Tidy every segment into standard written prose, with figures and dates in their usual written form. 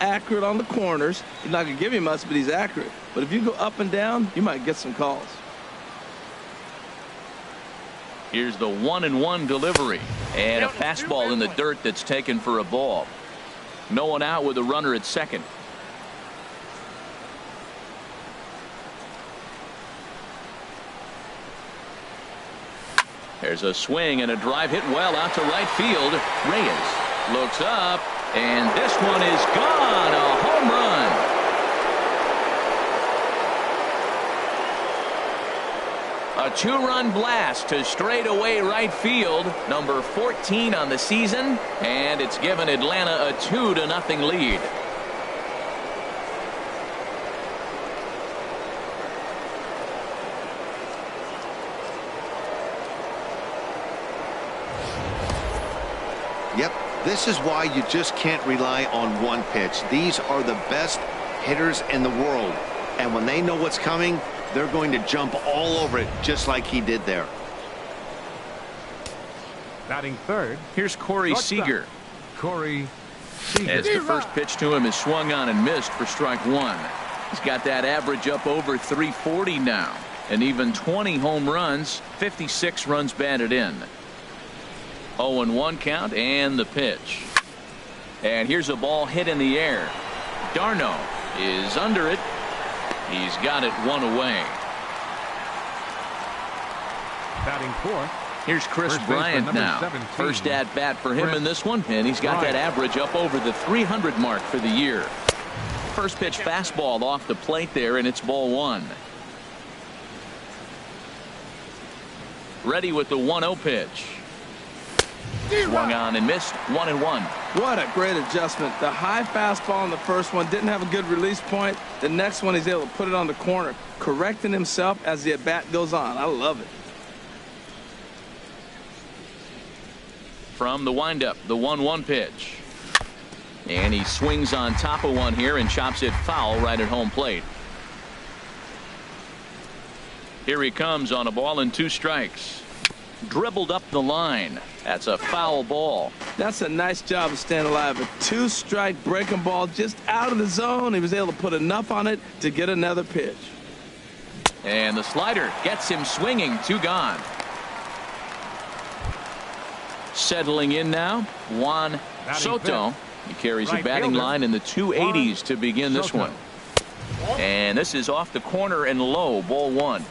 accurate on the corners. He's not going to give you much, but he's accurate. But if you go up and down, you might get some calls. Here's the 1-1 delivery. And a fastball in the dirt that's taken for a ball. No one out with a runner at second. There's a swing and a drive hit well out to right field. Reyes looks up, and this one is gone. A home run. A 2-run blast to straightaway right field, number 14 on the season, and it's given Atlanta a 2-0 lead. Yep, this is why you just can't rely on one pitch. These are the best hitters in the world, and when they know what's coming, they're going to jump all over it just like he did there. Batting third, here's Corey Seager. Corey Seager. As the first pitch to him is swung on and missed for strike one. He's got that average up over 340 now, and even 20 home runs, 56 runs batted in. 0-1 count, and the pitch. And here's a ball hit in the air. Darno is under it. He's got it one away. Batting fourth. Here's Chris Bryant now. 17. First at bat for him in this one, and he's got that average up over the 300 mark for the year. First pitch fastball off the plate there, and it's ball one. Ready with the 1-0 pitch. Swung on and missed. 1-1. What a great adjustment. The high fastball in the first one didn't have a good release point. The next one he's able to put it on the corner, correcting himself as the at bat goes on. I love it. From the windup, the 1-1 pitch. And he swings on top of one here and chops it foul right at home plate. Here he comes on a ball and 2 strikes. Dribbled up the line. That's a foul ball. That's a nice job of staying alive. A 2-strike breaking ball just out of the zone. He was able to put enough on it to get another pitch. And the slider gets him swinging. 2 gone. Settling in now, Juan Soto. He carries a batting line in the 280s to begin this one. And this is off the corner and low, ball 1.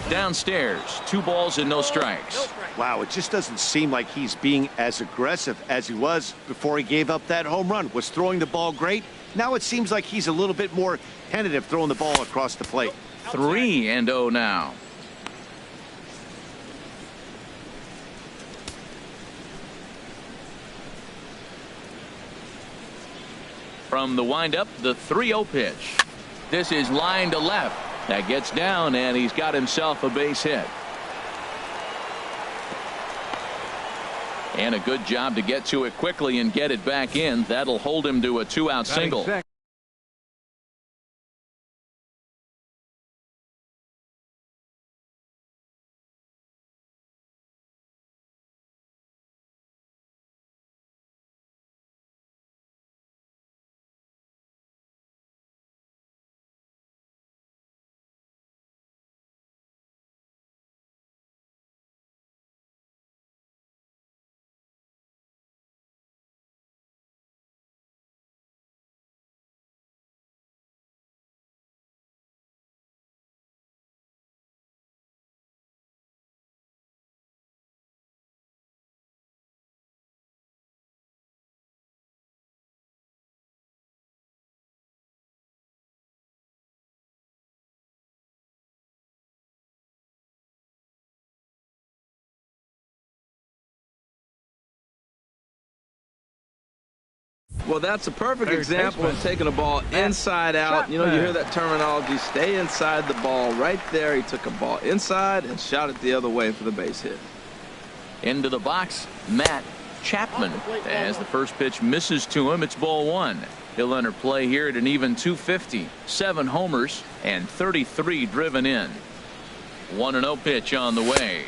Downstairs, 2 balls and no strikes. Wow, it just doesn't seem like he's being as aggressive as he was before he gave up that home run. Was throwing the ball great. Now it seems like he's a little bit more tentative throwing the ball across the plate. 3-0 now. From the windup, the 3-0 pitch. This is line to left. That gets down, and he's got himself a base hit. And a good job to get to it quickly and get it back in. That'll hold him to a 2-out single. Well, that's a perfect example of taking a ball inside out. You know, you hear that terminology, stay inside the ball. Right there, he took a ball inside and shot it the other way for the base hit. Into the box, Matt Chapman. As the first pitch misses to him, it's ball 1. He'll enter play here at an even 250. 7 homers and 33 driven in. 1-0 pitch on the way.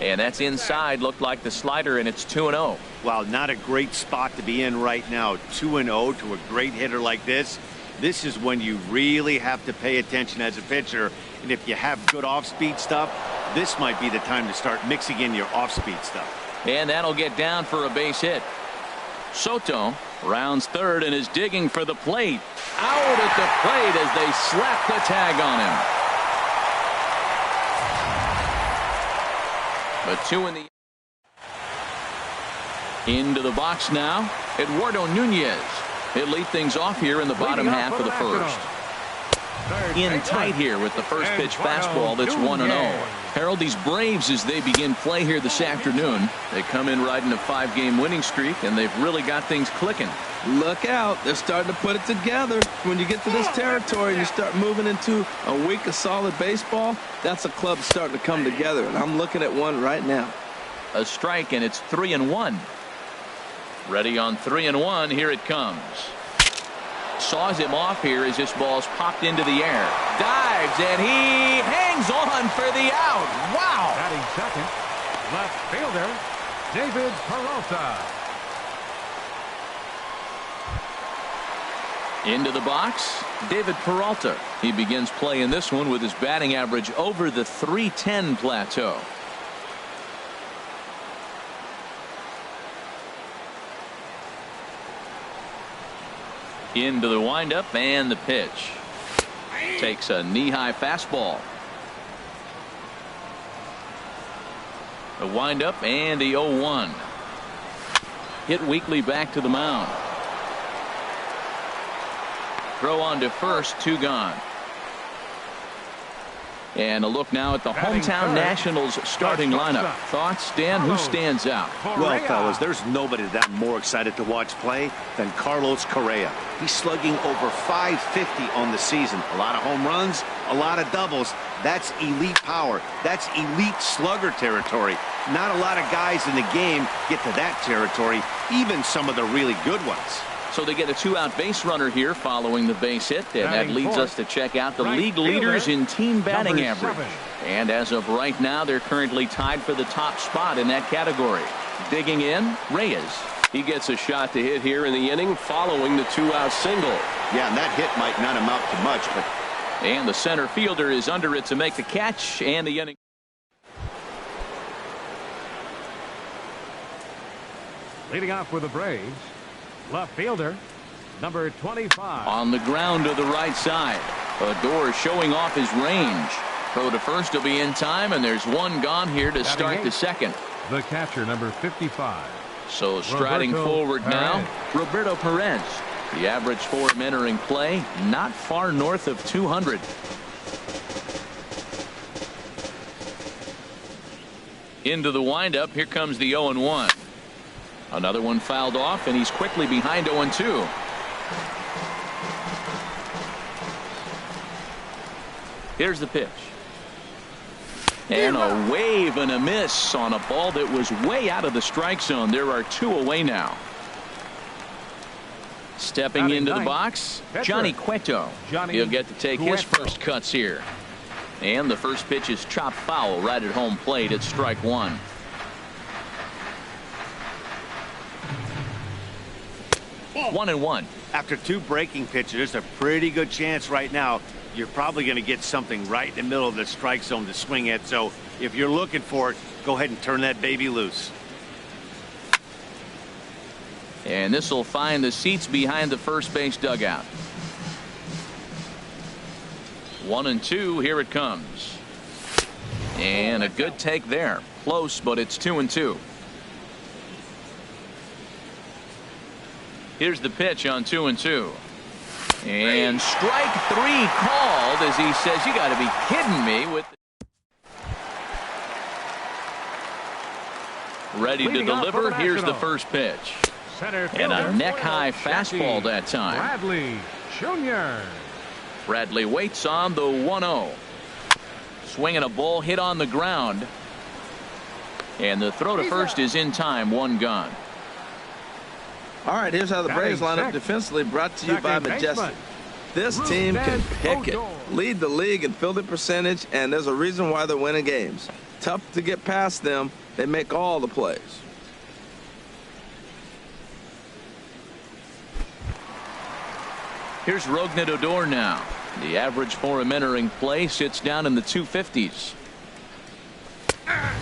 And that's inside. Looked like the slider, and it's 2-0. Wow, not a great spot to be in right now. 2-0 to a great hitter like this. This is when you really have to pay attention as a pitcher. And if you have good off-speed stuff, this might be the time to start mixing in your off-speed stuff. And that'll get down for a base hit. Soto rounds third and is digging for the plate. Out at the plate as they slap the tag on him. But 2 in the. Into the box now, Eduardo Nunez. He'll lead things off here in the bottom half of the first. In tight here with the first pitch fastball that's 1-0. Harold, these Braves, as they begin play here this afternoon, they come in riding a 5-game winning streak, and they've really got things clicking. Look out. They're starting to put it together. When you get to this territory and you start moving into a week of solid baseball, that's a club starting to come together, and I'm looking at one right now. A strike, and it's 3-1. Ready on 3-1. Here it comes. Saws him off here as this ball's popped into the air. Dives, and he hangs on for the out. Wow. Batting second, left fielder, David Peralta. Into the box, David Peralta. He begins playing this one with his batting average over the .310 plateau. Into the windup and the pitch. Takes a knee-high fastball. The windup and the 0-1. Hit weakly back to the mound. Throw on to first, 2 gone. And a look now at the hometown Nationals starting lineup. Thoughts, Dan? Who stands out? Well, fellas, there's nobody that I'm more excited to watch play than Carlos Correa. He's slugging over .550 on the season. A lot of home runs, a lot of doubles. That's elite power. That's elite slugger territory. Not a lot of guys in the game get to that territory, even some of the really good ones. So they get a 2-out base runner here following the base hit, and that leads us to check out the league leaders in team batting average. And as of right now, they're currently tied for the top spot in that category. Digging in, Reyes. He gets a shot to hit here in the inning following the 2-out single. Yeah, and that hit might not amount to much, but. And the center fielder is under it to make the catch, and the inning. Leading off for the Braves, left fielder, number 25. On the ground to the right side. Odor showing off his range. Throw to first will be in time, and there's 1 gone here to start the second. The catcher, number 55. So striding forward now, Roberto Perez. The average for him entering play, not far north of 200. Into the windup, here comes the 0-1. Another one fouled off, and he's quickly behind 0-2. Here's the pitch. And a wave and a miss on a ball that was way out of the strike zone. There are 2 away now. Stepping into the box, Johnny Cueto. He'll get to take his first cuts here. And the first pitch is chopped foul right at home plate at strike 1. One and one. After 2 breaking pitches, there's a pretty good chance right now you're probably going to get something right in the middle of the strike zone to swing at. So if you're looking for it, go ahead and turn that baby loose. And this will find the seats behind the first base dugout. 1-2. Here it comes. And a good take there. Close, but it's 2-2. Here's the pitch on 2-2. And strike 3 called as he says, you got to be kidding me. With ready to deliver. Here's the first pitch. And a neck-high fastball that time. Bradley Jr. Bradley waits on the 1-0. Swinging a ball hit on the ground. And the throw to first is in time. 1 gone. All right, here's how the Braves line up Batting sixth, defensively, brought to you by second Majestic. baseman, This team can pick it, Odor. lead the league in fielding percentage, and there's a reason why they're winning games. Tough to get past them. They make all the plays. Here's Rougned Odor now. The average for him entering play sits down in the 250s.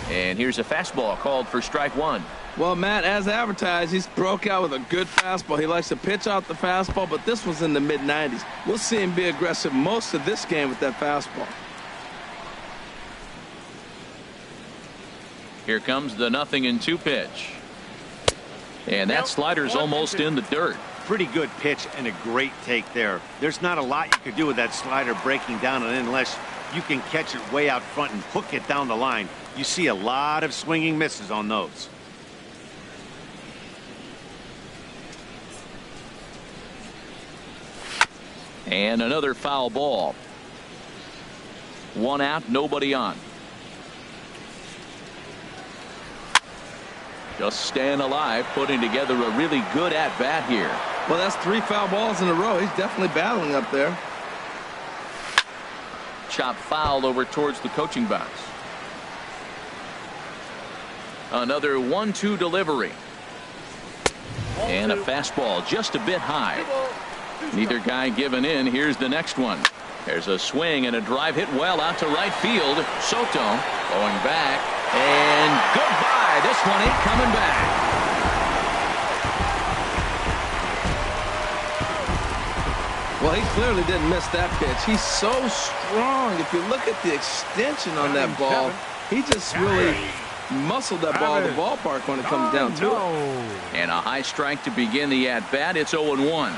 And here's a fastball called for strike one. Well, Matt, as advertised, he's broke out with a good fastball. He likes to pitch out the fastball, but this was in the mid-90s. We'll see him be aggressive most of this game with that fastball. Here comes the 0-2 pitch. And that slider's almost in the dirt. Pretty good pitch and a great take there. There's not a lot you could do with that slider breaking down, and unless you can catch it way out front and hook it down the line, you see a lot of swinging misses on those. And another foul ball. One out, nobody on. Just staying alive, putting together a really good at-bat here. Well, that's 3 foul balls in a row. He's definitely battling up there. Chop foul over towards the coaching box. Another 1-2 delivery. And a fastball just a bit high. Neither guy giving in. Here's the next one. There's a swing and a drive hit well out to right field. Soto going back. And goodbye. This one ain't coming back. Well, he clearly didn't miss that pitch. He's so strong. If you look at the extension on that ball, he just really muscled that ball to the ballpark when it comes down to it. And a high strike to begin the at-bat. It's 0-1.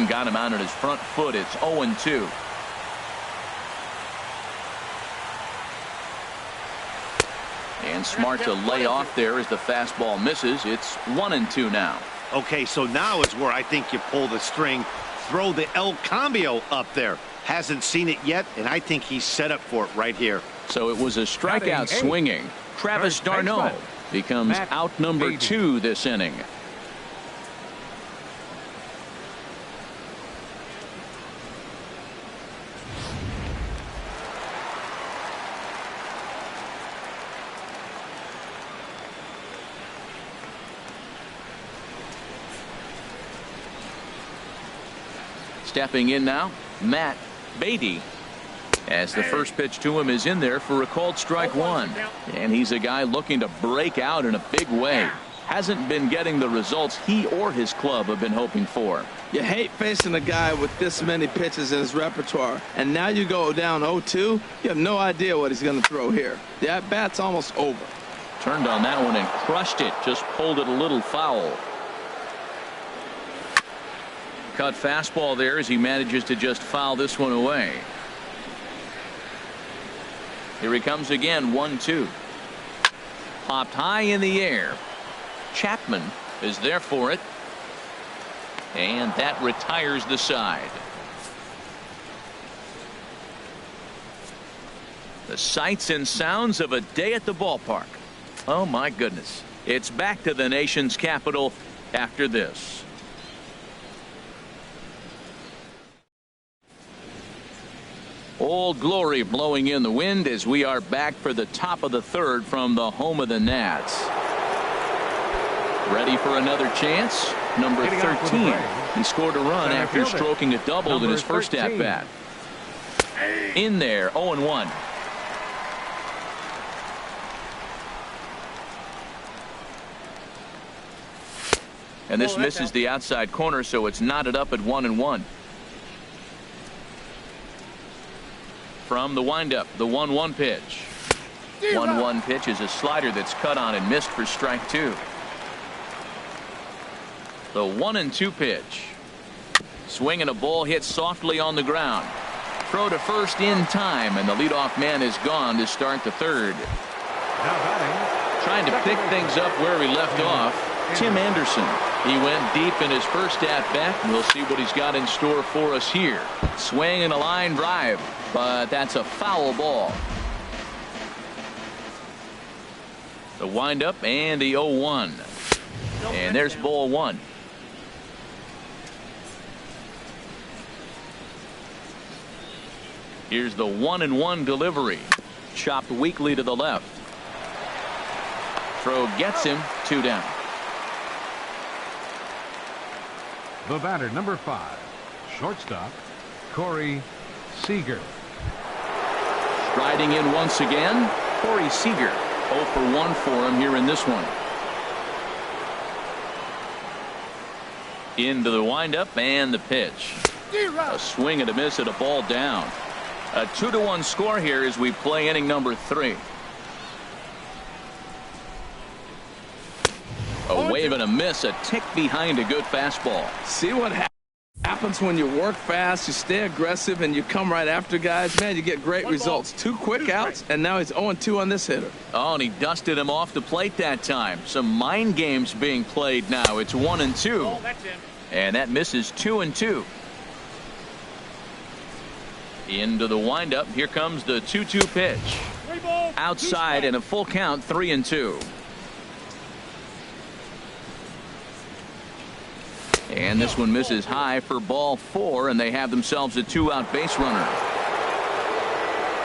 Got him out on his front foot. It's 0-2. And smart to lay off there as the fastball misses. It's 1-2 now. Okay, so now is where I think you pull the string. Throw the El Cambio up there. Hasn't seen it yet, and I think he's set up for it right here. So it was a strikeout swinging. Travis d'Arnaud becomes out number 2 this inning. Stepping in now, Matt Beatty, as the first pitch to him is in there for a called strike one. And he's a guy looking to break out in a big way. Hasn't been getting the results he or his club have been hoping for. You hate facing a guy with this many pitches in his repertoire, and now you go down 0-2. You have no idea what he's going to throw here. The at-bat's almost over. Turned on that one and crushed it. Just pulled it a little foul. Cut fastball there as he manages to just foul this one away. Here he comes again, 1-2. Popped high in the air. Chapman is there for it. And that retires the side. The sights and sounds of a day at the ballpark. Oh my goodness. It's back to the nation's capital after this. Old Glory blowing in the wind as we are back for the top of the third from the home of the Nats. Ready for another chance? Number 13. He scored a run after stroking a double in his first at-bat. In there, 0-1. And this misses the outside corner, so it's knotted up at 1-1. From the windup, the 1-1 pitch. 1-1 pitch is a slider that's cut on and missed for strike two. The 1-2 pitch. Swing and a ball hit softly on the ground. Throw to first in time, and the leadoff man is gone to start the third. Trying to pick things up where he left off, Tim Anderson. He went deep in his first at-bat, and we'll see what he's got in store for us here. Swing and a line drive, but that's a foul ball. The windup and the 0-1. And there's ball one. Here's the 1-1 delivery. Chopped weakly to the left. Throw gets him, 2 down. The batter, number 5, shortstop, Corey Seager. Striding in once again, Corey Seager. 0 for 1 for him here in this one. Into the windup and the pitch. A swing and a miss at a ball down. A 2-1 score here as we play inning number 3. A wave and a miss, a tick behind a good fastball. See what happens when you work fast, you stay aggressive, and you come right after guys. Man, you get great results. 2 quick outs, and now he's 0-2 on this hitter. Oh, and he dusted him off the plate that time. Some mind games being played now. It's 1-2. And that misses 2-2. Into the windup. Here comes the 2-2 pitch. Outside and a full count, 3-2. And this one misses high for ball 4, and they have themselves a 2-out base runner.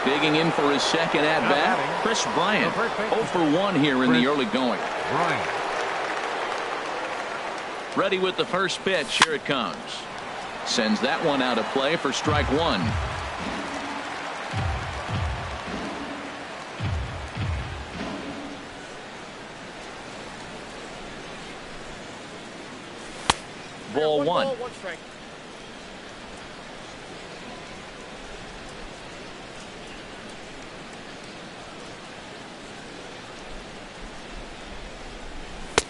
Digging in for his second at bat, Chris Bryant. 0 for 1 here in the early going. Ready with the first pitch. Here it comes. Sends that one out of play for strike 1. Ball 1.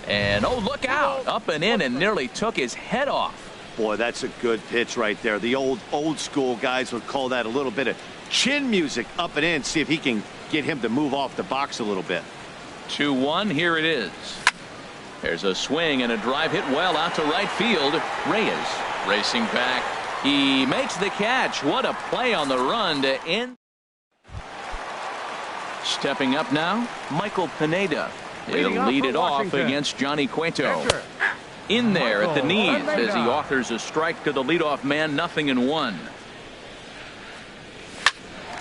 And oh, look out. Up and in and nearly took his head off. Boy, that's a good pitch right there. The old school guys would call that a little bit of chin music. Up and in. See if he can get him to move off the box a little bit. 2-1. Here it is. There's a swing and a drive hit well out to right field. Reyes racing back. He makes the catch. What a play on the run to end. Stepping up now, Michael Pineda. He'll lead it off against Johnny Cueto. In there at the knees as he offers a strike to the leadoff man. 0-1.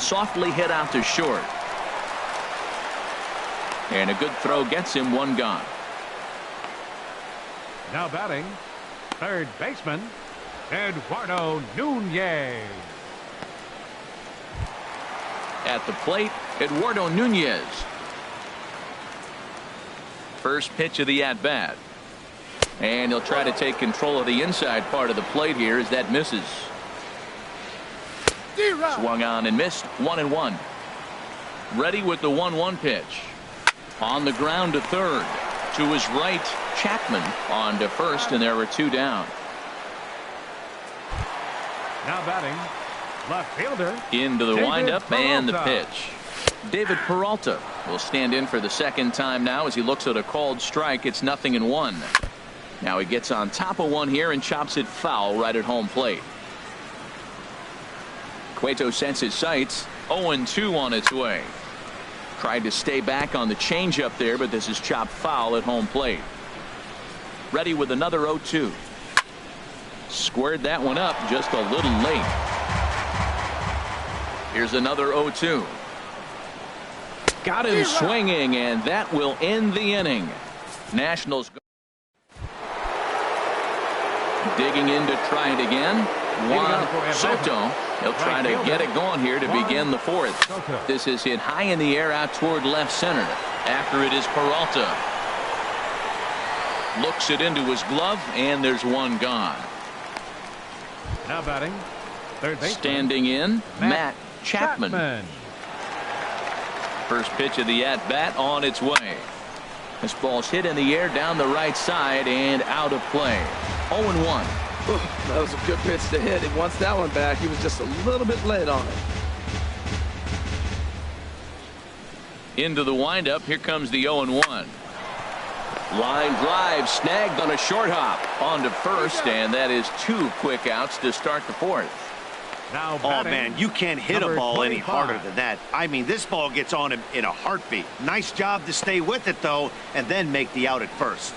Softly hit out to short. And a good throw gets him 1 gone. Now batting, third baseman, Eduardo Nunez. At the plate, Eduardo Nunez. First pitch of the at-bat. And he'll try to take control of the inside part of the plate here as that misses. Swung on and missed. 1-1. Ready with the 1-1 pitch. On the ground to third. To his right, Chapman on to first, and there were 2 down. Now batting, left fielder. Into the windup Peralta. and the pitch. David Peralta will stand in for the second time now as he looks at a called strike. It's 0-1. Now he gets on top of one here and chops it foul right at home plate. Cueto sets his sights. 0-2 on its way. Tried to stay back on the changeup there, but this is chopped foul at home plate. Ready with another 0-2. Squared that one up just a little late. Here's another 0-2. Got him swinging, and that will end the inning. Nationals digging in to try it again. Juan Soto. He'll try to get it going here to begin the 4th. This is hit high in the air out toward left center. After it is Peralta. Looks it into his glove, and there's 1 gone. Now batting, third baseman. Standing in, Matt Chapman. First pitch of the at-bat on its way. This ball's hit in the air down the right side and out of play. 0-1. That was a good pitch to hit. He wants that one back. He was just a little bit late on it. Into the windup. Here comes the 0-1. Line drive snagged on a short hop onto first, and that is 2 quick outs to start the 4th. Now oh man, you can't hit a ball any harder than that. I mean, this ball gets on him in a heartbeat. Nice job to stay with it though, and then make the out at first.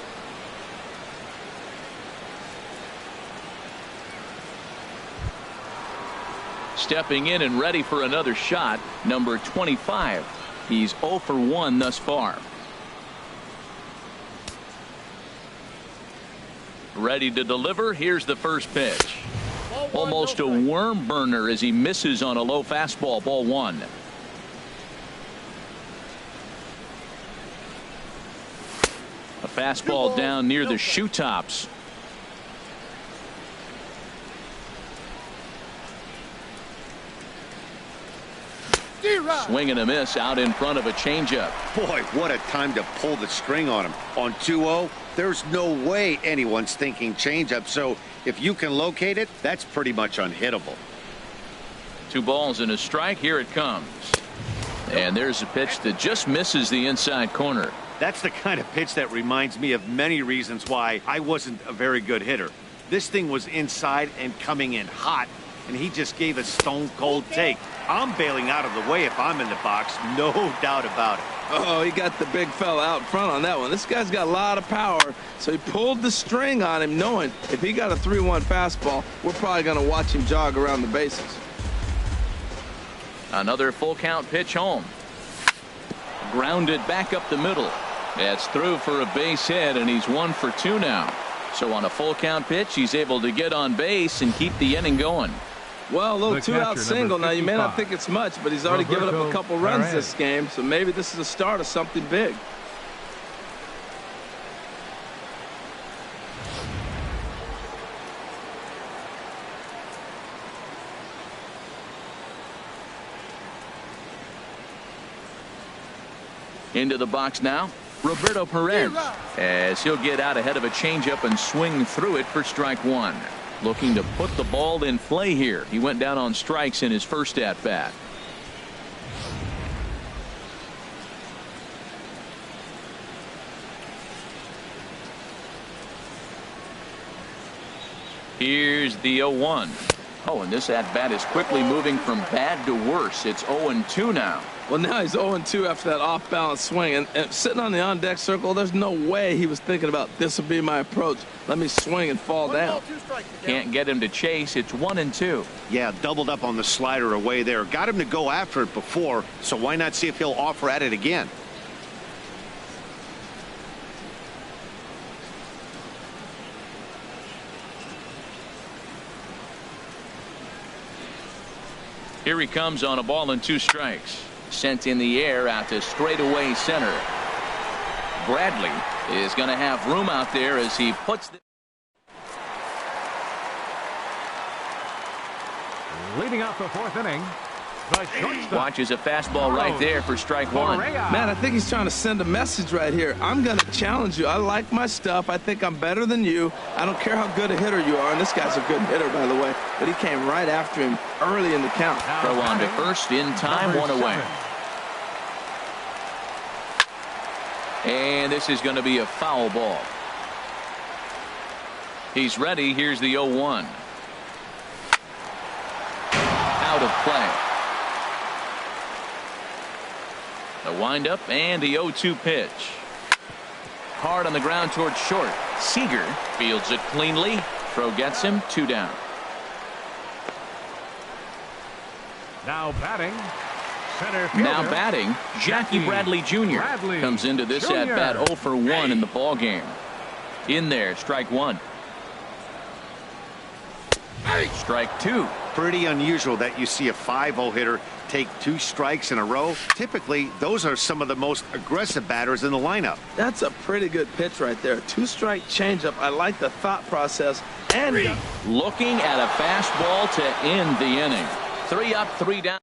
stepping in and ready for another shot, number 25. He's 0 for 1 thus far. Ready to deliver. Here's the first pitch. Almost a worm burner as he misses on a low fastball. Ball 1. A fastball down near the shoe tops. Swing and a miss out in front of a changeup. Boy, what a time to pull the string on him. On 2-0, there's no way anyone's thinking changeup. So if you can locate it, that's pretty much unhittable. 2 balls and a strike. Here it comes. And there's a pitch that just misses the inside corner. That's the kind of pitch that reminds me of many reasons why I wasn't a very good hitter. This thing was inside and coming in hot, and he just gave a stone-cold take. I'm bailing out of the way if I'm in the box, no doubt about it. Oh, he got the big fella out front on that one. This guy's got a lot of power, so he pulled the string on him, knowing if he got a 3-1 fastball, we're probably going to watch him jog around the bases. Another full count pitch home. Grounded back up the middle. That's through for a base hit, and he's 1 for 2 now. So on a full count pitch, he's able to get on base and keep the inning going. Well, a little 2-out single. Now, you may not think it's much, but he's already given up a couple runs this game, so maybe this is the start of something big. Into the box now, Roberto Perez, as he'll get out ahead of a changeup and swing through it for strike 1. Looking to put the ball in play here. He went down on strikes in his first at bat. Here's the 0-1. Oh, and this at bat is quickly moving from bad to worse. It's 0-2 now. Well, now he's 0-2 after that off-balance swing. And sitting on the on-deck circle, there's no way he was thinking about this will be my approach. Let me swing and fall down. Can't get him to chase. It's 1-2. Yeah, doubled up on the slider away there. Got him to go after it before, so why not see if he'll offer at it again? Here he comes on a ball and 2 strikes. Sent in the air out to straightaway center. Bradley is going to have room out there as he puts the... Leading off the 4th inning, the shortstop. Watches a fastball right there for strike 1. Man, I think he's trying to send a message right here. I'm going to challenge you. I like my stuff. I think I'm better than you. I don't care how good a hitter you are. And this guy's a good hitter, by the way. But he came right after him early in the count. Throw on to first in time, 1 away. And this is going to be a foul ball. He's ready. Here's the 0-1. Out of play. The windup and the 0-2 pitch. Hard on the ground towards short. Seager fields it cleanly. Throw gets him. 2 down. Now batting. Center fielder. Now batting, Jackie Bradley Jr. comes into this at bat 0 for 1 in the ball game. In there, strike 1. Strike 2. Pretty unusual that you see a 5-0 hitter take 2 strikes in a row. Typically, those are some of the most aggressive batters in the lineup. That's a pretty good pitch right there. 2-strike changeup. I like the thought process. And looking at a fastball to end the inning. 3 up, 3 down.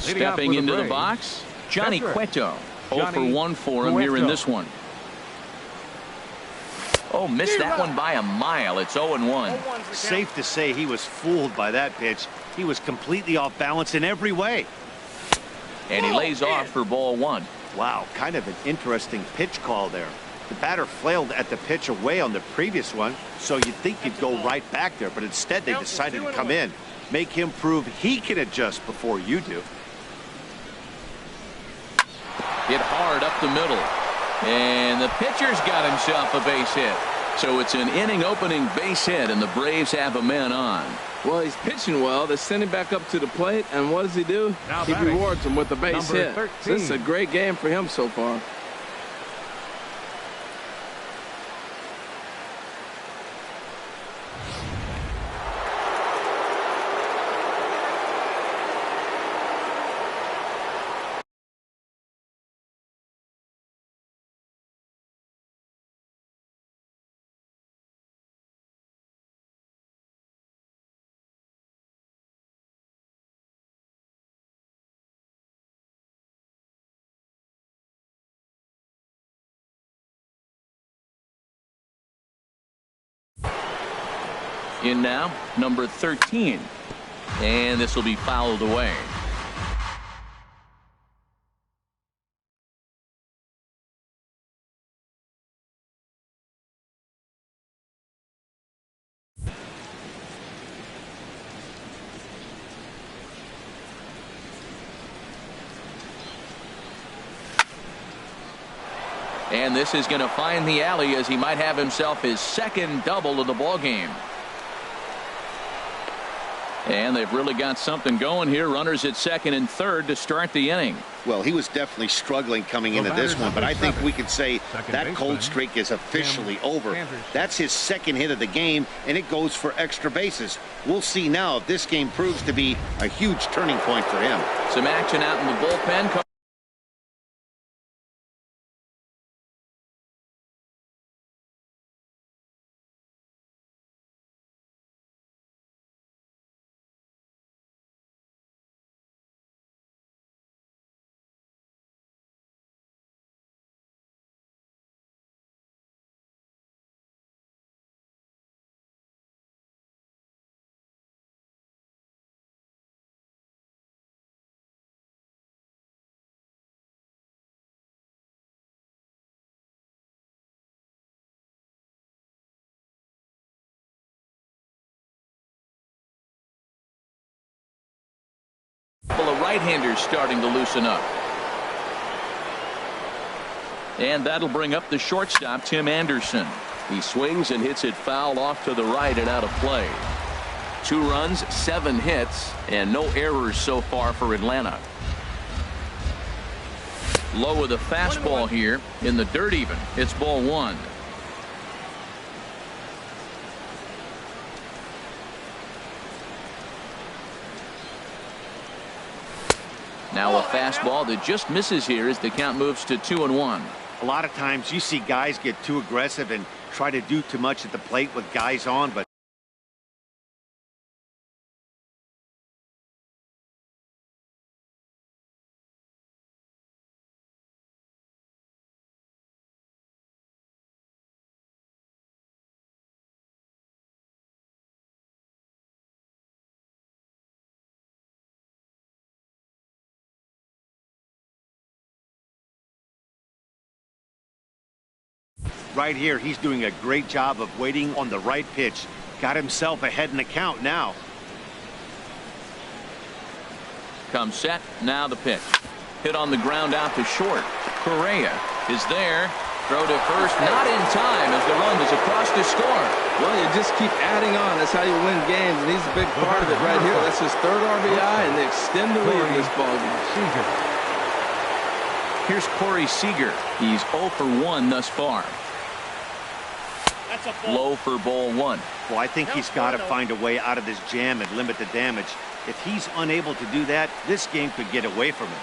Stepping into the box, Johnny Cueto. 0 for 1 for him here in this one. Oh, missed that one by a mile. It's 0-1. Safe to say he was fooled by that pitch. He was completely off balance in every way. And he lays off for ball 1. Wow, kind of an interesting pitch call there. The batter flailed at the pitch away on the previous one, so you'd think he'd go right back there, but instead they decided to come in. Make him prove he can adjust before you do. Hit hard up the middle. And the pitcher's got himself a base hit. So it's an inning opening base hit, and the Braves have a man on. Well, he's pitching well. They send him back up to the plate, and what does he do? He rewards him with a base hit. This is a great game for him so far. In now, number 13. And this will be fouled away. And this is going to find the alley as he might have himself his second double of the ball game. And they've really got something going here. Runners at second and third to start the inning. Well, he was definitely struggling coming into this one, but I think we could say that cold streak is officially over. That's his second hit of the game, and it goes for extra bases. We'll see now if this game proves to be a huge turning point for him. Some action out in the bullpen. Well, a right-hander starting to loosen up. And that'll bring up the shortstop, Tim Anderson. He swings and hits it foul off to the right and out of play. 2 runs, 7 hits, and no errors so far for Atlanta. Low with a fastball here in the dirt even. It's ball 1. Now a fastball that just misses here as the count moves to 2-1. A lot of times you see guys get too aggressive and try to do too much at the plate with guys on, but right here, he's doing a great job of waiting on the right pitch. Got himself ahead in the count now. Comes set. Now the pitch. Hit on the ground out to short. Correa is there. Throw to first. Not in time as the run is across to score. Well, you just keep adding on. That's how you win games, and he's a big part of it right here. That's his 3rd RBI, and they extend the lead in this ballgame. Here's Corey Seager. He's 0 for 1 thus far. Low for ball 1. Well, I think he's got to find a way out of this jam and limit the damage. If he's unable to do that, this game could get away from him.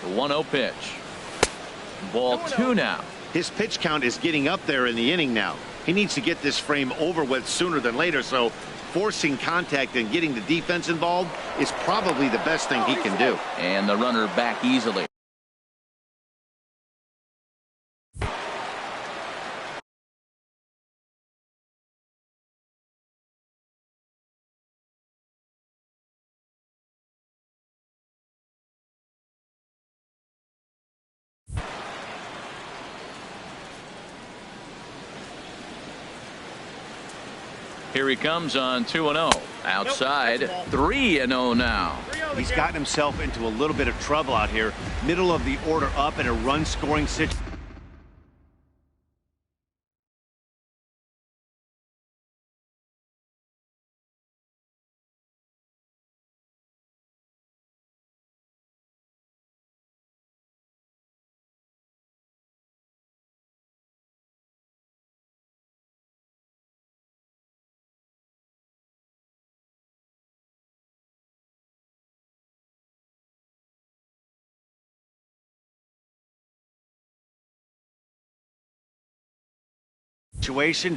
The 1-0 pitch. Ball 2 now. His pitch count is getting up there in the inning now. He needs to get this frame over with sooner than later, so forcing contact and getting the defense involved is probably the best thing he can do. And the runner back easily. Here he comes on 2-0. Outside, 3-0 now. He's gotten himself into a little bit of trouble out here. Middle of the order up in a run-scoring situation.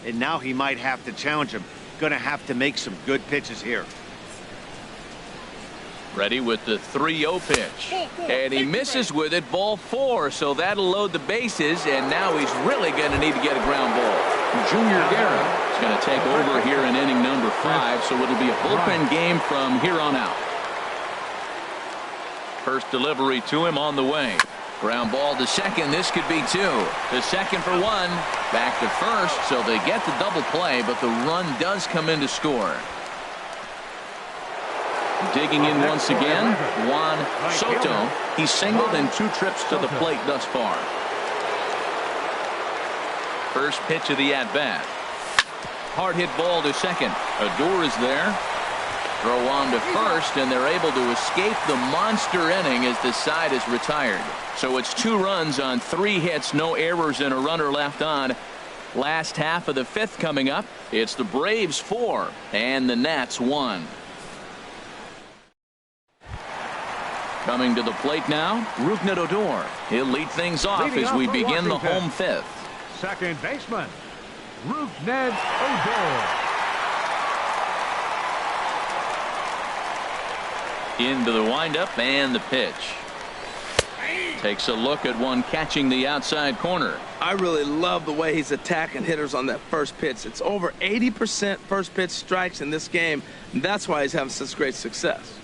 And now he might have to challenge him. Going to have to make some good pitches here. Ready with the 3-0 pitch. And he misses with it. Ball 4. So that'll load the bases. And now he's really going to need to get a ground ball. Junior Guerra is going to take over here in inning number 5. So it'll be a bullpen game from here on out. First delivery to him on the way. Ground ball to second. This could be 2. To second for 1. Back to first. So they get the double play, but the run does come in to score. Digging in once again, Juan Soto. He's singled in 2 trips to the plate thus far. First pitch of the at-bat. Hard hit ball to second. Odor is there. Throw on to first, and they're able to escape the monster inning as the side is retired. So it's 2 runs on 3 hits, no errors, and a runner left on. Last half of the 5th coming up. It's the Braves 4 and the Nats 1. Coming to the plate now, Rougned Odor. He'll lead things off as we begin the home 5th. Second baseman, Rougned Odor. Into the windup and the pitch. Takes a look at one catching the outside corner. I really love the way he's attacking hitters on that first pitch. It's over 80% first pitch strikes in this game. And that's why he's having such great success.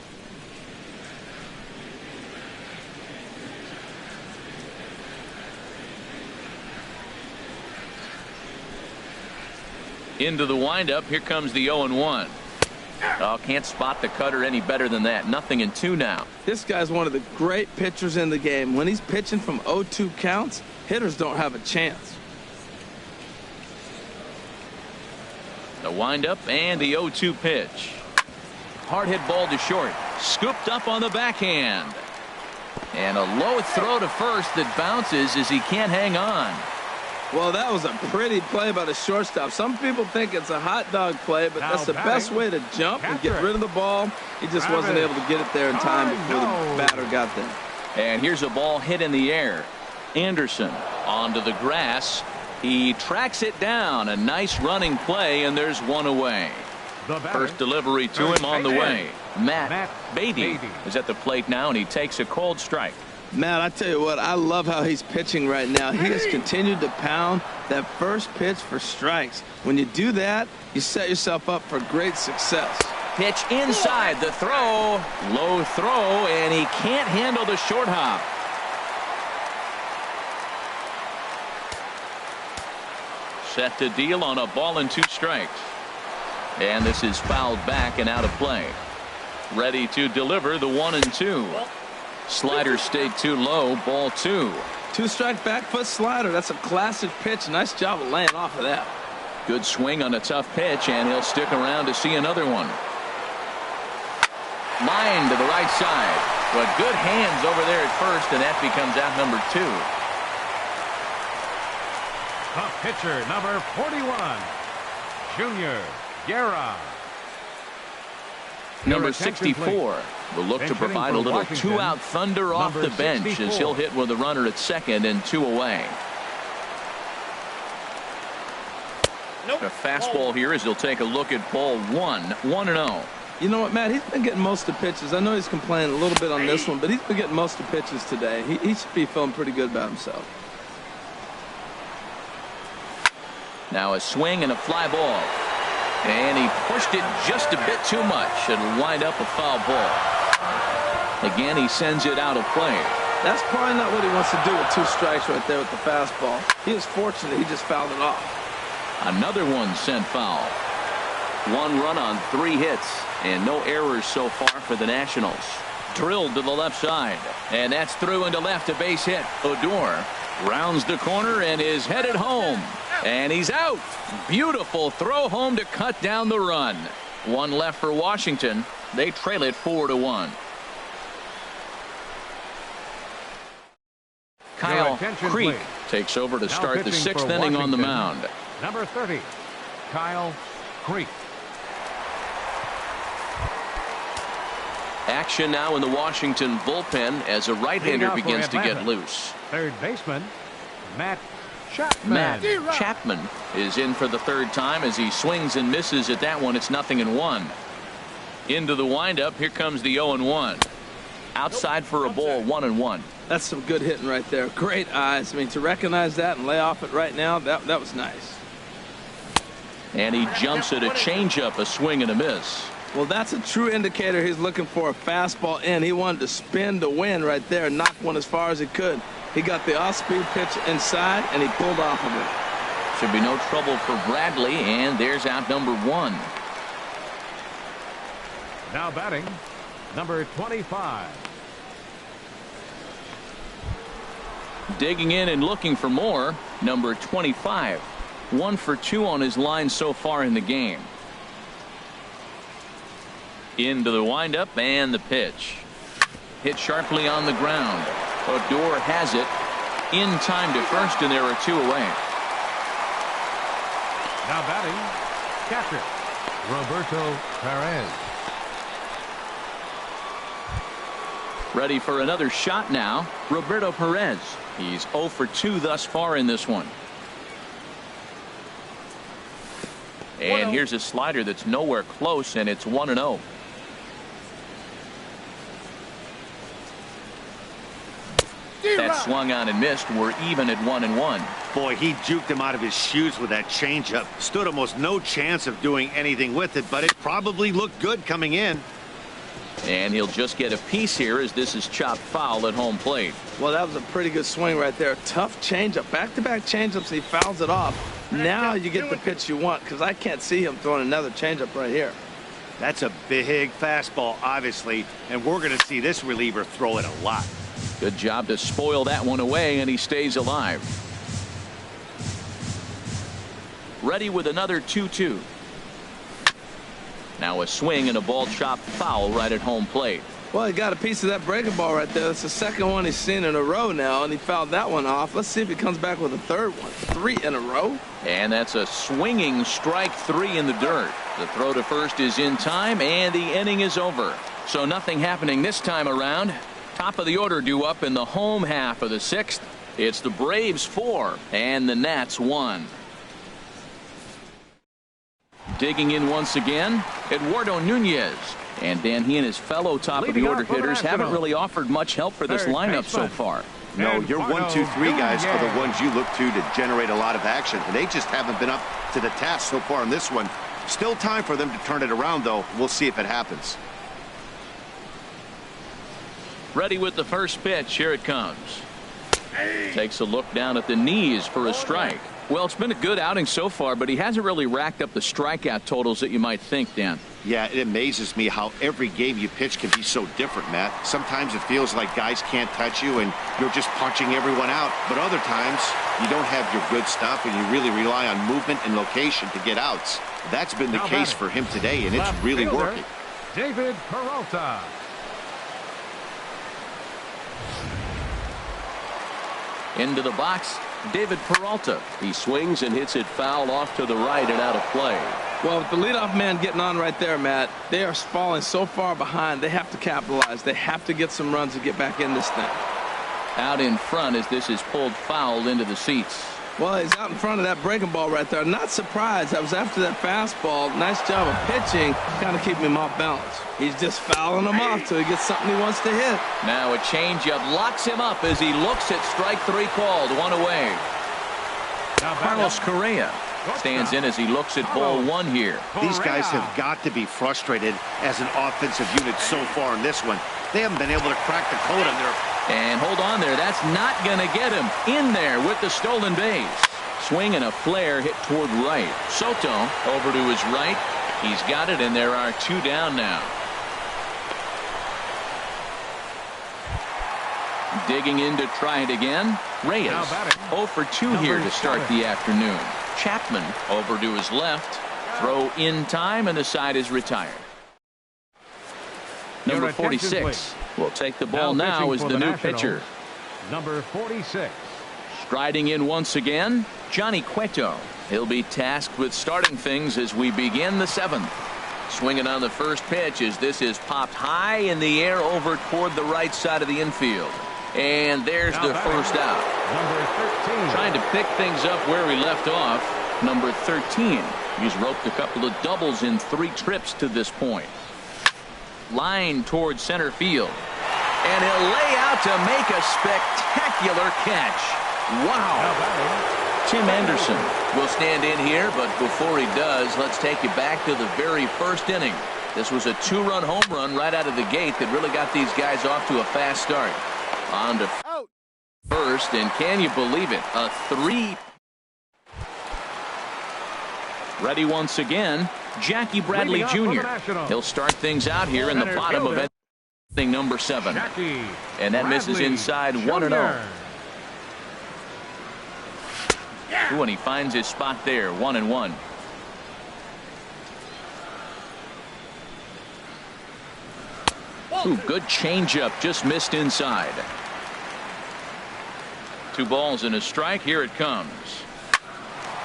Into the windup. Here comes the 0-1. Oh, can't spot the cutter any better than that. Nothing in 2 now. This guy's one of the great pitchers in the game. When he's pitching from 0-2 counts, hitters don't have a chance. The windup and the 0-2 pitch. Hard hit ball to short. Scooped up on the backhand. And a low throw to first that bounces as he can't hang on. Well, that was a pretty play by the shortstop. Some people think it's a hot dog play, but that's the best way to jump and get rid of the ball. He just wasn't able to get it there in time before the batter got there. And here's a ball hit in the air. Anderson onto the grass. He tracks it down. A nice running play, and there's 1 away. First delivery to him on the way. Matt Beatty is at the plate now, and he takes a cold strike. Matt, I tell you what, I love how he's pitching right now. He has continued to pound that first pitch for strikes. When you do that, you set yourself up for great success. Pitch inside, the throw. Low throw, and he can't handle the short hop. Set to deal on a ball and 2 strikes. And this is fouled back and out of play. Ready to deliver the 1-2. Slider stayed too low. Ball 2. 2-strike back foot slider. That's a classic pitch. Nice job of laying off of that. Good swing on a tough pitch, and he'll stick around to see another one. Line to the right side. But good hands over there at first, and that becomes out number 2. The pitcher, number 41, Junior Guerra. Number 64, will look to provide a little two-out thunder off the bench as he'll hit with a runner at second and 2 away. A fastball here as he'll take a look at ball 1, 1-0. You know what, Matt? He's been getting most of the pitches. I know he's complaining a little bit on this one, but he's been getting most of the pitches today. He should be feeling pretty good about himself. Now a swing and a fly ball. And he pushed it just a bit too much. It'll wind up a foul ball. Again, he sends it out of play. That's probably not what he wants to do with 2 strikes right there with the fastball. He was fortunate he just fouled it off. Another one sent foul. 1 run on 3 hits and no errors so far for the Nationals. Drilled to the left side, and that's through into left, a base hit. Odor rounds the corner and is headed home, and he's out. Beautiful throw home to cut down the run. 1 left for Washington. They trail it 4-1. Kyle Creek takes over to start the 6th inning on the mound. Number 30, Kyle Creek. Action now in the Washington bullpen as a right-hander begins to get loose. Third baseman, Matt Chapman. Matt Chapman is in for the 3rd time as he swings and misses at that one. It's 0-1. Into the windup. Here comes the 0-1. Outside for a ball, 1-1. That's some good hitting right there. Great eyes. I mean, to recognize that and lay off it right now, that was nice. And he jumps at a changeup, a swing and a miss. Well, that's a true indicator he's looking for a fastball in. He wanted to spin to win right there and knock one as far as he could. He got the off-speed pitch inside, and he pulled off of it. Should be no trouble for Bradley, and there's out number 1. Now batting, number 25. Digging in and looking for more, number 25. 1 for 2 on his line so far in the game. Into the windup and the pitch. Hit sharply on the ground. Odor has it in time to first, and there are 2 away. Now batting, catcher Roberto Perez. Ready for another shot now, Roberto Perez. He's 0 for 2 thus far in this one. And here's a slider that's nowhere close, and it's 1-0. That swung on and missed. We're even at 1-1. Boy, he juked him out of his shoes with that changeup. Stood almost no chance of doing anything with it, but it probably looked good coming in. And he'll just get a piece here as this is chopped foul at home plate. Well, that was a pretty good swing right there. Tough changeup. Back-to-back changeups, he fouls it off. Now you get the pitch you want, because I can't see him throwing another changeup right here. That's a big fastball, obviously, and we're going to see this reliever throw it a lot. Good job to spoil that one away, and he stays alive. Ready with another 2-2. Now a swing and a ball chopped foul right at home plate. Well, he got a piece of that breaking ball right there. That's the 2nd one he's seen in a row now, and he fouled that one off. Let's see if he comes back with a 3rd one. 3 in a row. And that's a swinging strike 3 in the dirt. The throw to first is in time, and the inning is over. So nothing happening this time around. Top of the order due up in the home half of the 6th. It's the Braves 4 and the Nats 1. Digging in once again, Eduardo Nunez. And Dan, he and his fellow top of the order hitters haven't really offered much help for this lineup so far. No, your 1, 2, 3 guys are the ones you look to generate a lot of action, and they just haven't been up to the task so far in this one. Still time for them to turn it around, though. We'll see if it happens. Ready with the first pitch. Here it comes. Takes a look down at the knees for a strike. Well, it's been a good outing so far, but he hasn't really racked up the strikeout totals that you might think, Dan. Yeah, it amazes me how every game you pitch can be so different, Matt. Sometimes it feels like guys can't touch you and you're just punching everyone out. But other times you don't have your good stuff and you really rely on movement and location to get outs. That's been the case for him today, and it's really working. David Peralta. Into the box, David Peralta. He swings and hits it foul off to the right and out of play. Well, with the leadoff man getting on right there, Matt, they are falling so far behind. They have to capitalize. They have to get some runs to get back in this thing. Out in front as this is pulled foul into the seats. Well, he's out in front of that breaking ball right there. Not surprised. I was after that fastball. Nice job of pitching, kind of keeping him off balance. He's just fouling him off till he gets something he wants to hit. Now a changeup locks him up as he looks at strike 3 called. 1 away. Carlos Correa stands in as he looks at ball 1 here. These guys have got to be frustrated as an offensive unit so far in this one. They haven't been able to crack the code on their... And hold on there. That's not going to get him in there with the stolen base. Swing and a flare hit toward right. Soto over to his right. He's got it, and there are 2 down now. Digging in to try it again. Reyes 0 for 2 here to start the afternoon. Chapman over to his left. Throw in time, and the side is retired. Number 46 will take the ball now as the new pitcher. Number 46. Striding in once again, Johnny Cueto. He'll be tasked with starting things as we begin the 7th. Swinging on the first pitch as this is popped high in the air over toward the right side of the infield. And there's the first out. Number 13. Trying to pick things up where we left off. Number 13. He's roped a couple of doubles in 3 trips to this point. Line towards center field. And he'll lay out to make a spectacular catch. Wow. Tim Anderson will stand in here, but before he does, let's take you back to the very first inning. This was a 2-run home run right out of the gate that really got these guys off to a fast start. On to first, and can you believe it? A 3. Ready once again, Jackie Bradley Jr. He'll start things out here in the bottom of inning number 7. And that misses inside 1-0. Ooh, and he finds his spot there, 1-1. Ooh, good changeup, just missed inside. 2 balls and a strike. Here it comes.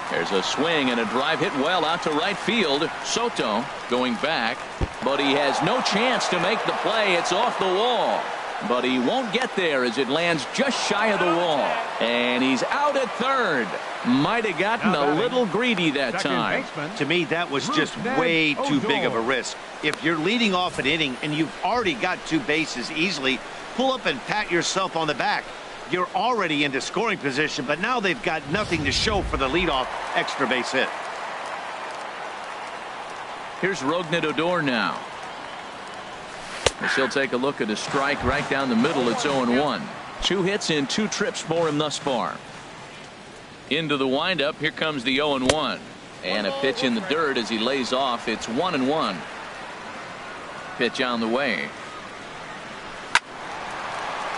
There's a swing and a drive hit well out to right field. Soto going back, but he has no chance to make the play. It's off the wall, but he won't get there as it lands just shy of the wall. And he's out at third. Might have gotten a little greedy that time. To me, that was just way too big of a risk. If you're leading off an inning and you've already got 2 bases easily, pull up and pat yourself on the back. You're already into scoring position, but now they've got nothing to show for the leadoff extra base hit. Here's Rougned Odor now. As he'll take a look at a strike right down the middle. It's 0-1. 2 hits in 2 trips for him thus far. Into the windup. Here comes the 0-1. And a pitch in the dirt as he lays off. It's 1-1. Pitch on the way.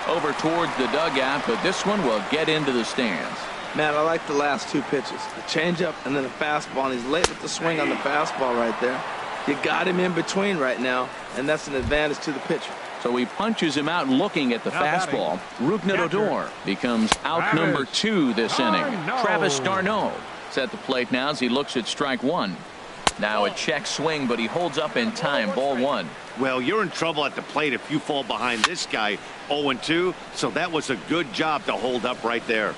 Over towards the dugout, but this one will get into the stands. Man, I like the last 2 pitches. The changeup and then the fastball. And he's late with the swing on the fastball right there. You got him in between right now, and that's an advantage to the pitcher. So he punches him out looking at the fastball. Rougned Odor becomes out number 2 this inning. Travis d'Arnaud is at the plate now as he looks at strike 1. Now a check swing, but he holds up in time. Ball 1. Well, you're in trouble at the plate if you fall behind this guy 0-2, so that was a good job to hold up right there.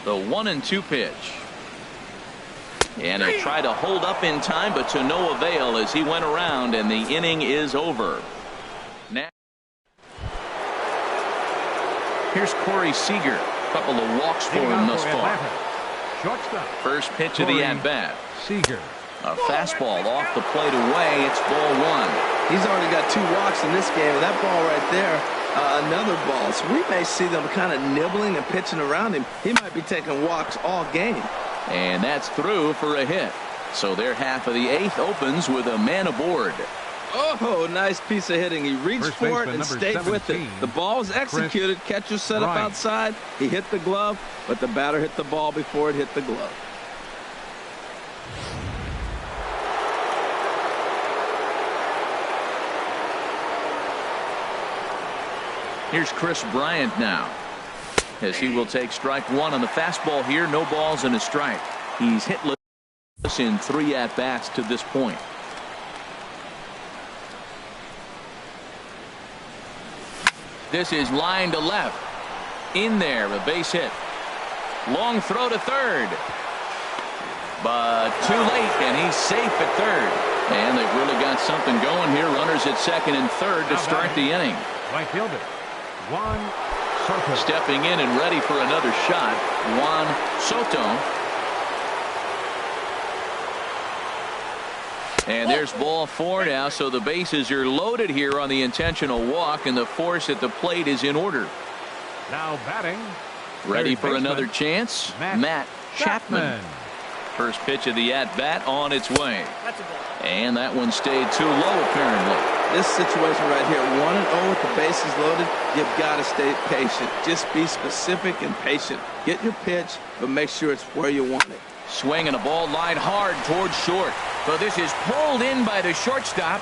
The 1-2 pitch. And he tried to hold up in time, but to no avail as he went around, and the inning is over. Now, here's Corey Seager. A couple of walks for him thus far. First pitch of the at-bat. Seager. A fastball off the plate away. It's ball 1. He's already got 2 walks in this game, and that ball right there, another ball. So we may see them kind of nibbling and pitching around him. He might be taking walks all game. And that's through for a hit. So their half of the 8th opens with a man aboard. Oh, nice piece of hitting. He reached for it and stayed with it. The ball was executed. Catcher set up outside. He hit the glove, but the batter hit the ball before it hit the glove. Here's Chris Bryant now, as he will take strike 1 on the fastball here. No balls and a strike. He's hitless. in 3 at-bats to this point. This is line to left. In there, a base hit. Long throw to third. But too late, and he's safe at third. And they've really got something going here. Runners at second and third to start the inning. Right fielder, Juan Soto. Stepping in and ready for another shot, Juan Soto. And there's ball 4 now, so the bases are loaded here on the intentional walk, and the force at the plate is in order. Now batting. Ready for another chance, Matt Chapman. First pitch of the at-bat on its way. And that one stayed too low, apparently. This situation right here, 1-0 with the bases loaded, you've got to stay patient. Just be specific and patient. Get your pitch, but make sure it's where you want it. Swing and a ball lined hard towards short. But this is pulled in by the shortstop.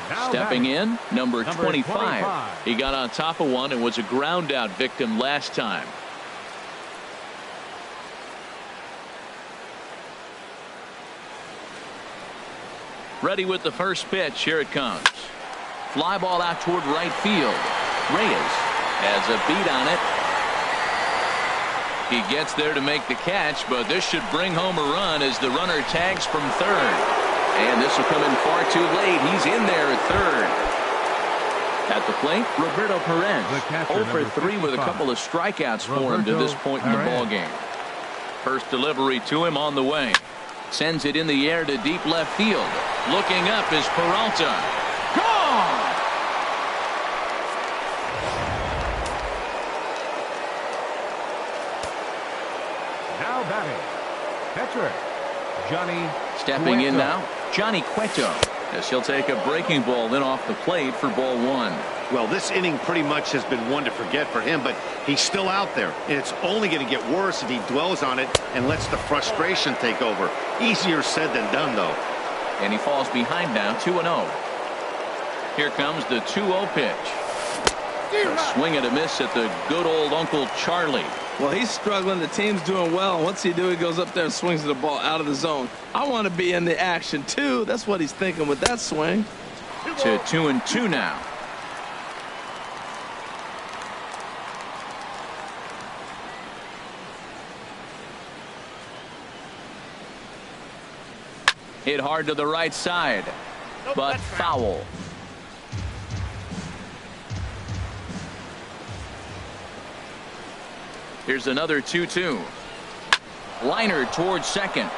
Now Stepping batting. in, number 25. He got on top of one and was a ground out victim last time. Ready with the first pitch. Here it comes. Fly ball out toward right field. Reyes has a beat on it. He gets there to make the catch, but this should bring home a run as the runner tags from third. And this will come in far too late. He's in there at third. At the plate, Roberto Perez. 0 for 3 with a couple of strikeouts for him to this point in the ballgame. First delivery to him on the way. Sends it in the air to deep left field. Looking up is Peralta. Gone! Now batting. Catcher, Johnny Stepping in Cueto. now, Johnny Cueto. As he'll take a breaking ball in off the plate for ball 1. Well, this inning pretty much has been one to forget for him, but he's still out there, and it's only going to get worse if he dwells on it and lets the frustration take over. Easier said than done, though. And he falls behind now, 2-0. Here comes the 2-0 pitch. A swing and a miss at the good old Uncle Charlie. Well, he's struggling. The team's doing well. What's he do? He goes up there and swings the ball out of the zone. I want to be in the action, too. That's what he's thinking with that swing. To 2-2 now. Hit hard to the right side, but foul. Here's another 2-2. Liner towards second.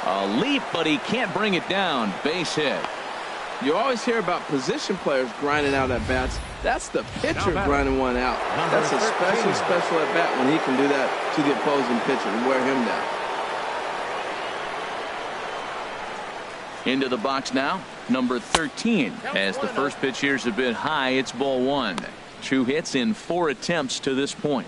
A leap, but he can't bring it down. Base hit. You always hear about position players grinding out at bats. That's the pitcher grinding one out. That's a special at bat when he can do that to the opposing pitcher and wear him down. Into the box now, number 13. As the first pitch here is a bit high, it's ball 1. 2 hits in 4 attempts to this point.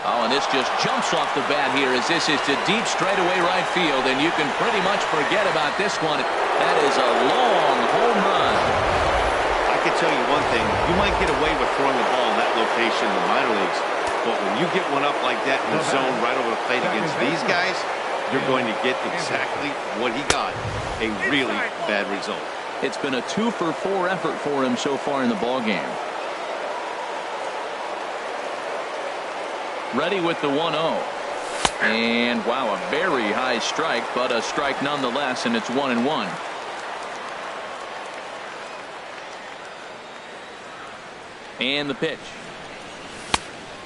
Oh, and this just jumps off the bat here as this is to deep straightaway right field, and you can pretty much forget about this one. That is a long home run. I can tell you one thing. You might get away with throwing the ball in that location in the minor leagues, but when you get one up like that in the zone right over the plate against these guys, you're going to get exactly what he got, a really bad result. It's been a 2 for 4 effort for him so far in the ballgame. Ready with the 1-0. And wow, a very high strike, but a strike nonetheless, and it's 1-1. And the pitch.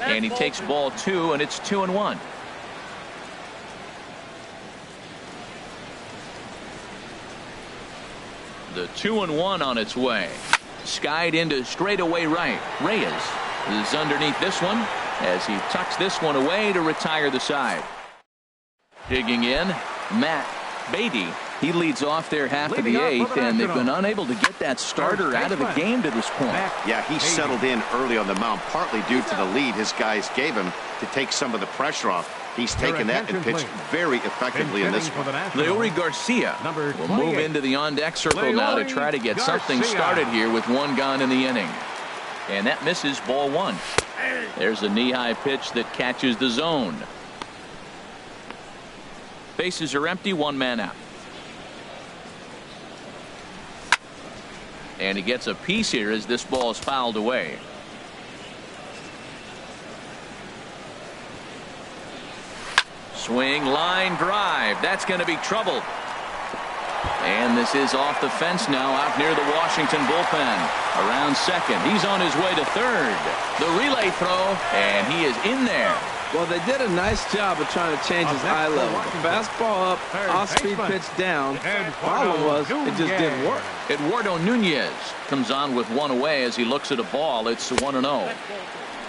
And he takes ball 2, and it's 2-1. The 2-1 on its way. Skied into straightaway right. Reyes is underneath this one as he tucks this one away to retire the side. Digging in, Matt Beatty. He leads off there half of the 8th, and they've been unable to get that starter out of the game to this point. Yeah, he settled in early on the mound, partly due to the lead his guys gave him to take some of the pressure off. He's taken that and pitched very effectively in this one. Leury Garcia will move into the on-deck circle now to try to get something started here with one gone in the inning. And that misses, ball one. There's a knee-high pitch that catches the zone. Bases are empty, one man out. And he gets a piece here as this ball is fouled away. Swing, line drive. That's going to be trouble. And this is off the fence now, out near the Washington bullpen. Around second. He's on his way to third. The relay throw, and he is in there. Well, they did a nice job of trying to change his eye level. Fastball up, off-speed pitch down. Problem was, it just didn't work. Eduardo Nunez comes on with one away as he looks at a ball. It's 1-0.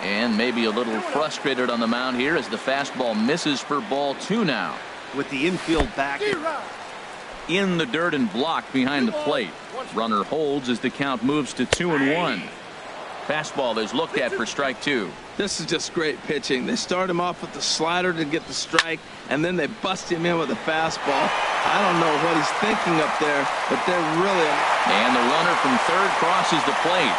And maybe a little frustrated on the mound here as the fastball misses for ball two now. With the infield back. In the dirt and blocked behind the plate. Runner holds as the count moves to 2-1. Fastball is looked at for strike two. This is just great pitching. They start him off with the slider to get the strike, and then they bust him in with a fastball. I don't know what he's thinking up there, but they're really... And the runner from third crosses the plate.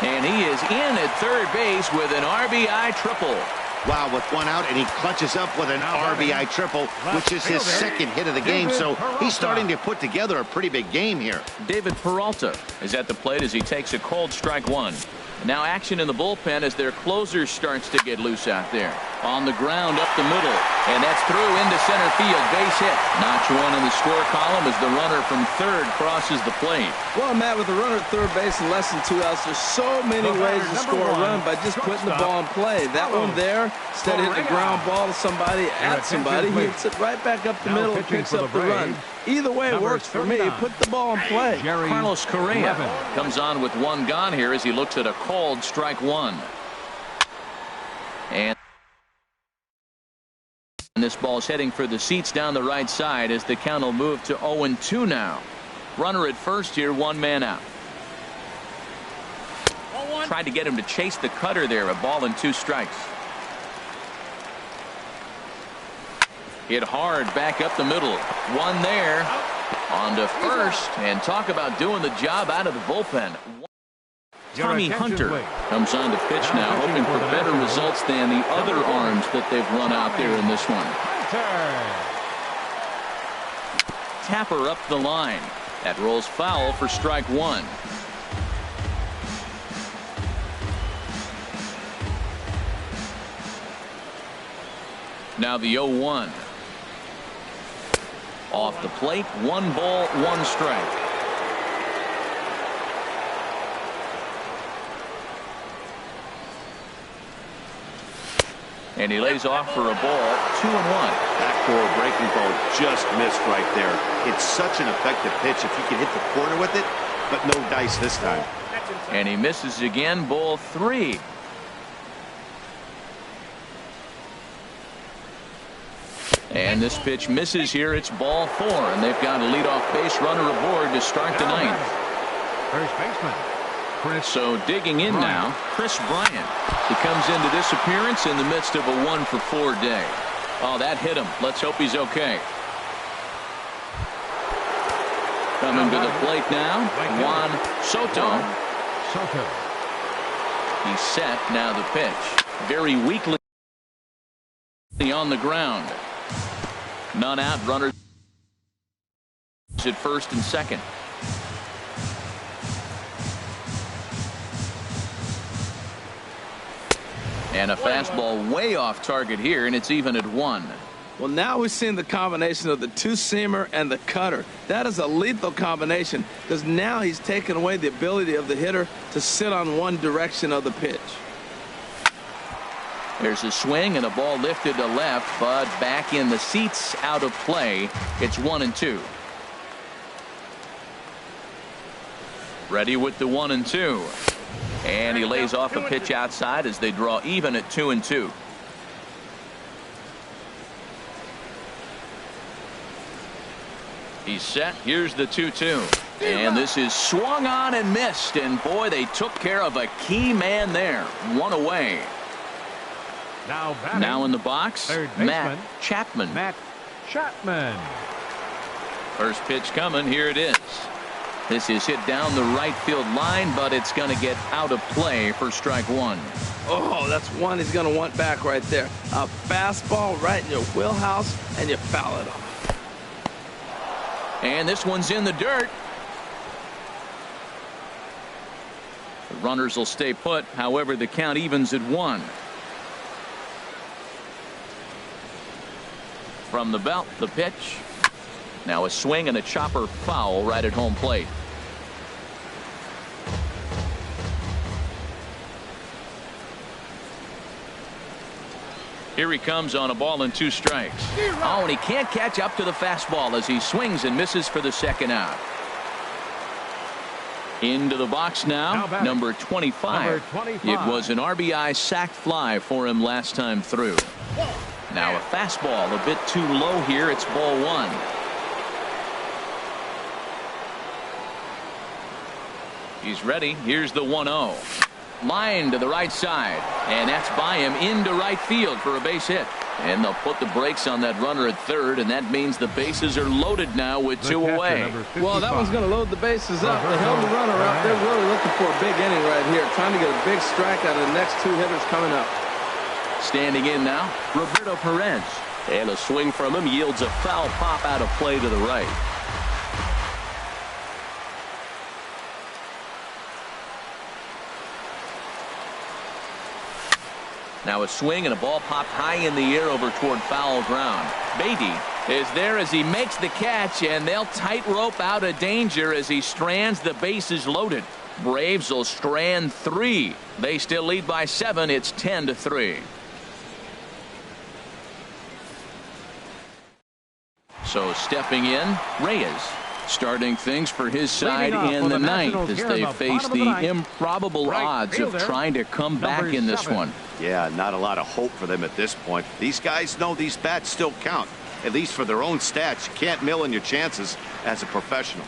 And he is in at third base with an RBI triple. Wow, with one out, and he clutches up with an RBI triple, which is his second hit of the game. So he's starting to put together a pretty big game here. David Peralta is at the plate as he takes a cold strike one. Now action in the bullpen as their closer starts to get loose out there. On the ground up the middle, and that's through into center field. Base hit. Notch one in the score column as the runner from third crosses the plate. Well, Matt, with the runner at third base and less than 2 outs, there's so many ways to score a run by just putting the ball in play. That one there, instead of hitting a ground ball to somebody, at somebody, he hits it right back up the middle and picks up the run. Either way, it works for me. Put the ball in play. Carlos Correa comes on with one gone here as he looks at a called strike one. And this ball is heading for the seats down the right side as the count will move to 0-2 now. Runner at first here, one man out. Tried to get him to chase the cutter there. A ball and 2 strikes. Hit hard back up the middle. One there. On to first. And talk about doing the job out of the bullpen. Tommy Hunter comes on to pitch now, hoping for better results than the other arms that they've run out there in this one. Tapper up the line. That rolls foul for strike one. Now the 0-1. Off the plate, 1 ball, 1 strike. And he lays off for a ball, 2-1. Backdoor breaking ball just missed right there. It's such an effective pitch if you can hit the corner with it, but no dice this time. And he misses again, ball 3. And this pitch misses here. It's ball 4, and they've got a leadoff base runner aboard to start the 9th. First baseman. So digging in now, Chris Bryant. He comes into this appearance in the midst of a 1-for-4 day. Oh, that hit him. Let's hope he's okay. Coming to the plate now, Juan Soto. He's set. Now the pitch. Very weakly on the ground. None out. Runners at first and second. And a fastball way off target here, and it's even at 1. Well, now we've seen the combination of the two-seamer and the cutter. That is a lethal combination because now he's taken away the ability of the hitter to sit on one direction of the pitch. There's a swing and a ball lifted to left, but back in the seats, out of play. It's 1-2. Ready with the 1-2. And he lays off a pitch outside as they draw even at 2-2. He's set. Here's the 2-2. And this is swung on and missed. And boy, they took care of a key man there. One away. Now batting. Now in the box, Third baseman, Matt Chapman. Matt Chapman. First pitch coming. Here it is. This is hit down the right field line, but it's going to get out of play for strike one. Oh, that's one he's going to want back right there. A fastball right in your wheelhouse, and you foul it off. And this one's in the dirt. The runners will stay put. However, the count evens at 1. From the belt, the pitch. Now a swing and a chopper foul right at home plate. Here he comes on a ball and 2 strikes. Oh, and he can't catch up to the fastball as he swings and misses for the second out. Into the box now, number 25. It was an RBI sac fly for him last time through. Now a fastball a bit too low here. It's ball 1. He's ready. Here's the 1-0. Line to the right side, and that's by him into right field for a base hit. And they'll put the brakes on that runner at third, and that means the bases are loaded now with 2 away. Well, that one's going to load the bases up. They held the runner up. They're really looking for a big inning right here, trying to get a big strike out of the next 2 hitters coming up. Standing in now, Roberto Perez. And a swing from him yields a foul pop out of play to the right. Now a swing and a ball popped high in the air over toward foul ground. Beatty is there as he makes the catch, and they'll tightrope out of danger as he strands the bases loaded. Braves will strand 3. They still lead by 7. It's 10-3. So stepping in, Reyes. Starting things for his side in the 9th as they face the improbable odds of trying to come back in this one. Yeah, not a lot of hope for them at this point. These guys know these bats still count, at least for their own stats. You can't mill in your chances as a professional.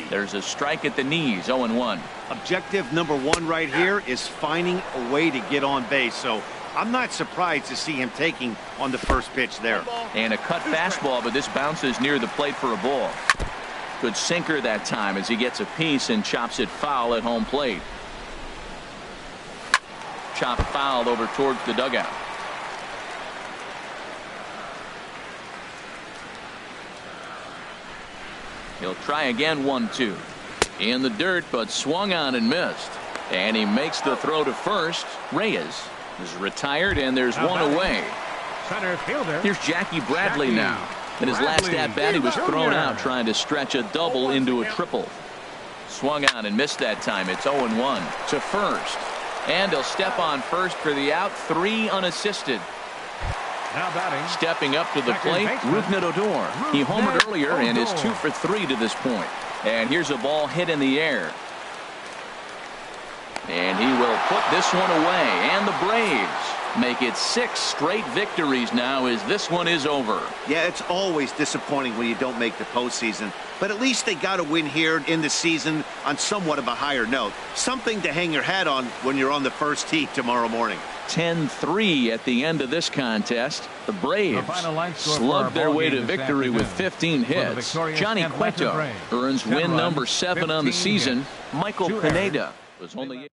There's a strike at the knees, 0-1. Objective number 1 right here is finding a way to get on base. So I'm not surprised to see him taking on the first pitch there. And a cut fastball, but this bounces near the plate for a ball. Good sinker that time as he gets a piece and chops it foul at home plate. Chopped foul over towards the dugout. He'll try again, 1-2. In the dirt, but swung on and missed. And he makes the throw to first. Reyes is retired, and there's one away. Center fielder. Here's Jackie Bradley now. In his last at bat, he was thrown out trying to stretch a double into a triple. Swung on and missed that time. It's 0-1 to first. And he'll step on first for the out. 3 unassisted. Now batting. Stepping up to the plate, Rougned Odor. He homered earlier and is 2 for 3 to this point. And here's a ball hit in the air. And he will put this one away. And the Braves make it 6 straight victories now as this one is over. Yeah, it's always disappointing when you don't make the postseason. But at least they got a win here in the season on somewhat of a higher note. Something to hang your hat on when you're on the first tee tomorrow morning. 10-3 at the end of this contest. The Braves slugged their way to victory with 15 hits. Johnny Cueto earns win number 7 on the season. Michael Pineda was only